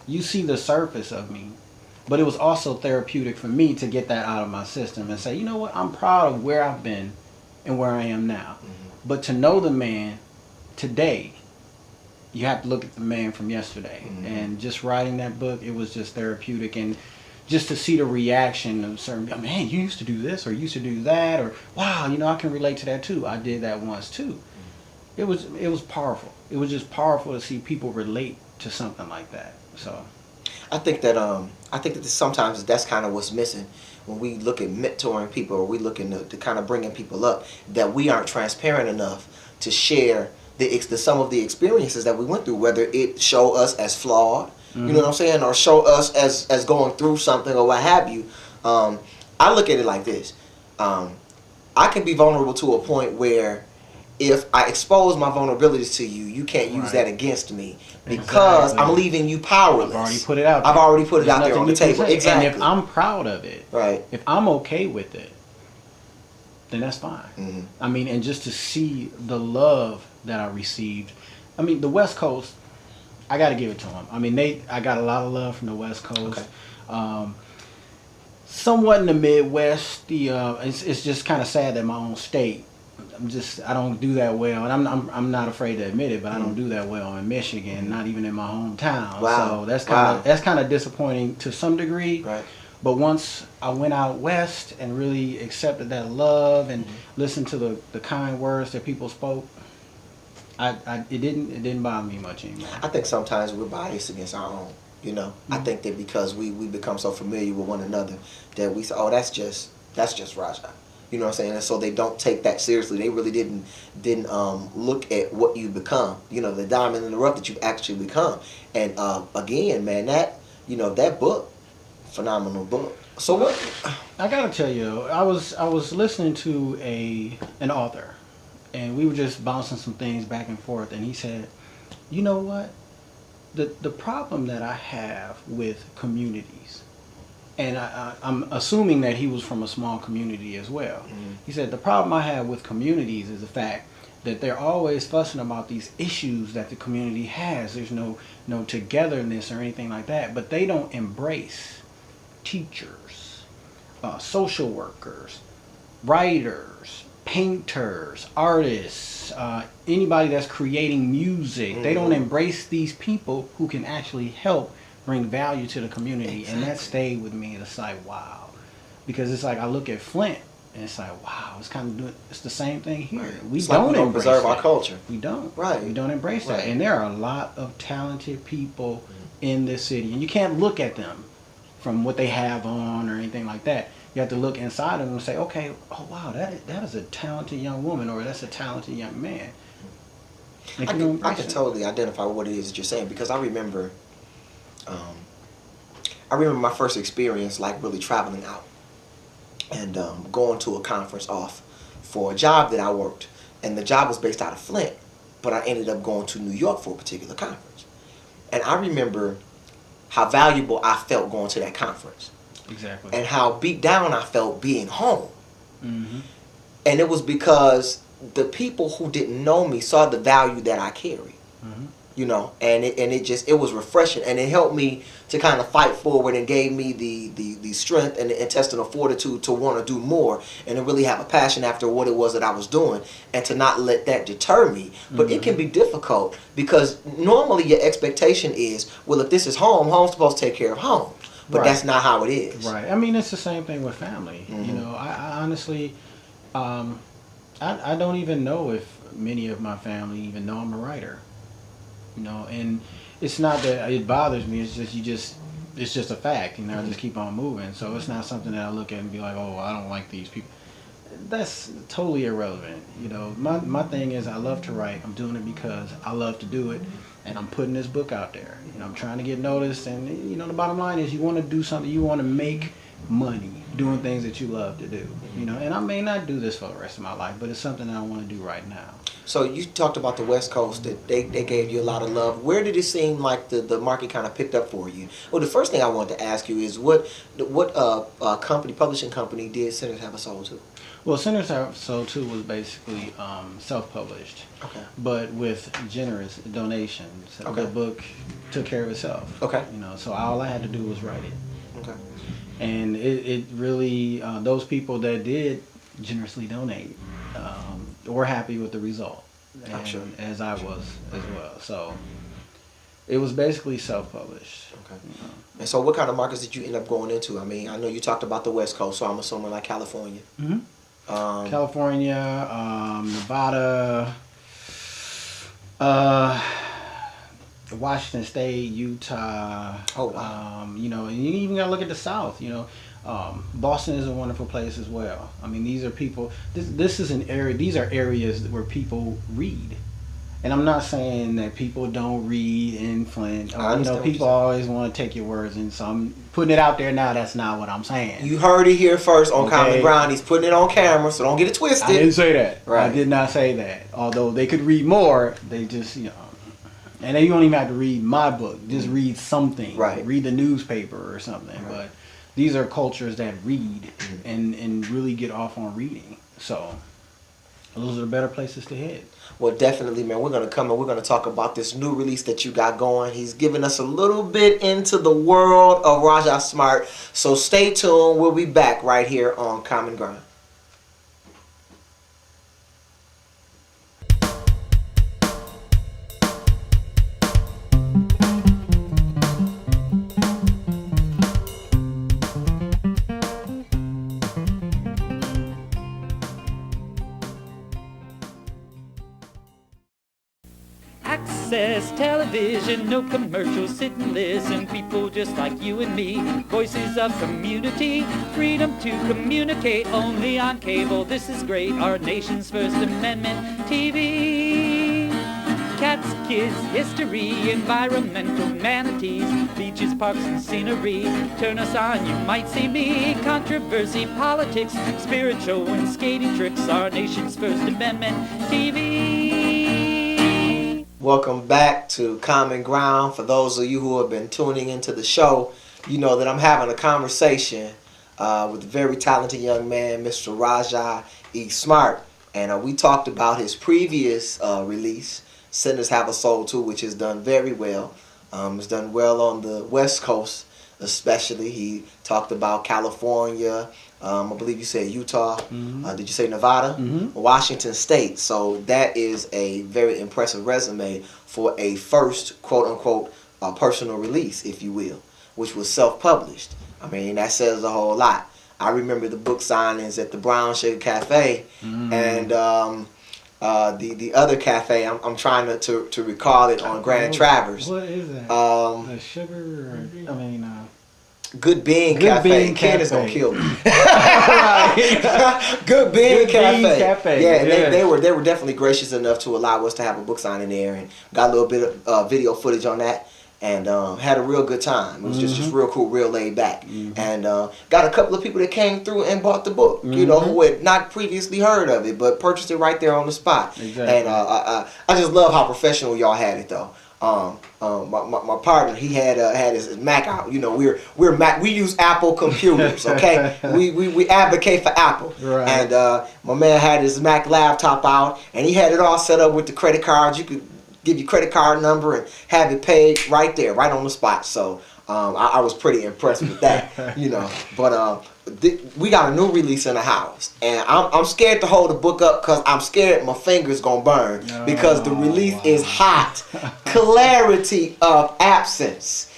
You see the surface of me, but it was also therapeutic for me to get that out of my system and say, you know what, I'm proud of where I've been and where I am now. But to know the man today, you have to look at the man from yesterday. And just writing that book, it was just therapeutic. And just to see the reaction of certain, oh, man, you used to do this or you used to do that, or wow, you know, I can relate to that too. I did that once too. It was powerful. It was just powerful to see people relate to something like that. So I think that sometimes that's kind of what's missing when we look at mentoring people, or we look into kind of bringing people up, that we aren't transparent enough to share the some of the experiences that we went through, whether it show us as flawed, you know what I'm saying, or show us as going through something or what have you. I look at it like this: I can be vulnerable to a point where if I expose my vulnerabilities to you, you can't use that against me, because I'm leaving you powerless. I've already put it out there. I've already put it out there on the table. Exactly. And if I'm proud of it, right, if I'm okay with it, then that's fine. I mean, and just to see the love that I received. I mean, the West Coast, I got to give it to them. I mean, I got a lot of love from the West Coast. Okay. Somewhat in the Midwest, it's just kind of sad that my own state, I don't do that well, and I'm not afraid to admit it, but I don't do that well in Michigan, not even in my hometown. Wow. So that's kind of disappointing to some degree. Right. But once I went out west and really accepted that love and listened to the kind words that people spoke, it didn't bother me much anymore. I think sometimes we're biased against our own. You know, I think that because we become so familiar with one another that we say, oh, that's just Raja. You know what I'm saying? And so they don't take that seriously. They really didn't look at what you become. You know, the diamond in the rough that you've actually become. And again, man, that book, phenomenal book. So what? I gotta tell you, I was listening to an author, and we were just bouncing some things back and forth, and he said, you know what? The problem that I have with communities, and I'm assuming that he was from a small community as well. He said, the problem I have with communities is the fact that they're always fussing about these issues that the community has. There's no togetherness or anything like that, but they don't embrace teachers, social workers, writers, painters, artists, anybody that's creating music. They don't embrace these people who can actually help bring value to the community. Exactly. And that stayed with me. It's like, wow. Because it's like I look at Flint and it's like, wow, it's the same thing here. Right. We don't preserve our culture. We don't. Right. We don't embrace that. And there are a lot of talented people in this city, and you can't look at them from what they have on or anything like that. You have to look inside of them and say, okay, oh wow, that is a talented young woman, or that's a talented young man. I can totally identify what it is that you're saying, because I remember my first experience, like really traveling out and going to a conference off for a job that I worked, and the job was based out of Flint, but I ended up going to New York for a particular conference. And I remember how valuable I felt going to that conference. Exactly. And how beat down I felt being home. And it was because the people who didn't know me saw the value that I carried. You know, and it was refreshing, and it helped me to kind of fight forward and gave me the strength and the intestinal fortitude to want to do more and to really have a passion after what it was that I was doing, and to not let that deter me. But it can be difficult, because normally your expectation is, well, if this is home, home's supposed to take care of home. But that's not how it is. Right. I mean, it's the same thing with family. You know, I honestly, I don't even know if many of my family even know I'm a writer. You know, and it's not that it bothers me. It's just it's just a fact. You know, I just keep on moving. So it's not something that I look at and be like, oh, I don't like these people. That's totally irrelevant. You know, my thing is, I love to write. I'm doing it because I love to do it, and I'm putting this book out there. You know, I'm trying to get noticed, and you know, the bottom line is, you want to do something. You want to make money doing things that you love to do. You know, and I may not do this for the rest of my life, but it's something that I want to do right now. So you talked about the West Coast, that they gave you a lot of love. Where did it seem like the market kind of picked up for you? Well, the first thing I wanted to ask you is what publishing company did Sinners Have a Soul to? Well, Sinners Have Soul too was basically self-published, Okay. but with generous donations. Okay. The book took care of itself. Okay. So all I had to do was write it, Okay. and it really those people that did generously donate were happy with the result, I'm sure. as I was as well. So it was basically self-published. Okay. And so, what kind of markets did you end up going into? I mean, I know you talked about the West Coast, so I'm assuming like California. Mm-hmm. California, Nevada, Washington State, Utah. Oh, wow. And you even gotta look at the South. Boston is a wonderful place as well. I mean, these are people. This is an area. These are areas where people read. And I'm not saying that people don't read in Flint. People always want to take your words, and so I'm putting it out there now. That's not what I'm saying. You heard it here first on Common Ground. He's putting it on camera, so don't get it twisted. I didn't say that. Right. I did not say that. Although they could read more, they just, and then you don't even have to read my book. Just read something. Right. Read the newspaper or something. Right. But these are cultures that read and really get off on reading. So those are the better places to head. Well, definitely, man. We're going to come and we're going to talk about this new release that you got going. He's giving us a little bit into the world of Jarvis Smart. So stay tuned. We'll be back right here on Common Ground. Access television, no commercials, sit and listen. People just like you and me, voices of community, freedom to communicate only on cable. This is great, our nation's First Amendment TV. Cats, kids, history, environmental manatees, beaches, parks, and scenery. Turn us on, you might see me. Controversy, politics, spiritual and skating tricks. Our nation's First Amendment TV. Welcome back to Common Ground. For those of you who have been tuning into the show, you know that I'm having a conversation with a very talented young man, Mr. Jarvis Smart. And we talked about his previous release, Sinners Have a Soul Too, which has done very well. It's done well on the West Coast, especially. He talked about California, I believe you said Utah. Did you say Nevada? Washington State. So that is a very impressive resume for a first, quote-unquote, personal release, if you will, which was self-published. I mean, that says a whole lot. I remember the book signings at the Brown Sugar Cafe and the other cafe. I'm trying to recall it on Grand Traverse. What is that? The sugar? Good Bean Cafe. Bean Ken is Cafe. gonna kill me. Good Bean Cafe. Yeah, and yes. they were definitely gracious enough to allow us to have a book signing there, and got a little bit of video footage on that, and had a real good time. It was just real cool, real laid back, and got a couple of people that came through and bought the book. You know, who had not previously heard of it, but purchased it right there on the spot. Exactly. And I just love how professional y'all had it though. My partner, he had his Mac out. You know, we're Mac. We use Apple computers. Okay, we advocate for Apple. Right. And my man had his Mac laptop out, and he had it all set up with the credit cards. You could give your credit card number and have it paid right there, right on the spot. So I was pretty impressed with that. You know, but we got a new release in the house, and I'm scared to hold the book up because I'm scared my fingers gonna burn because the release is hot. Clarity of Absence.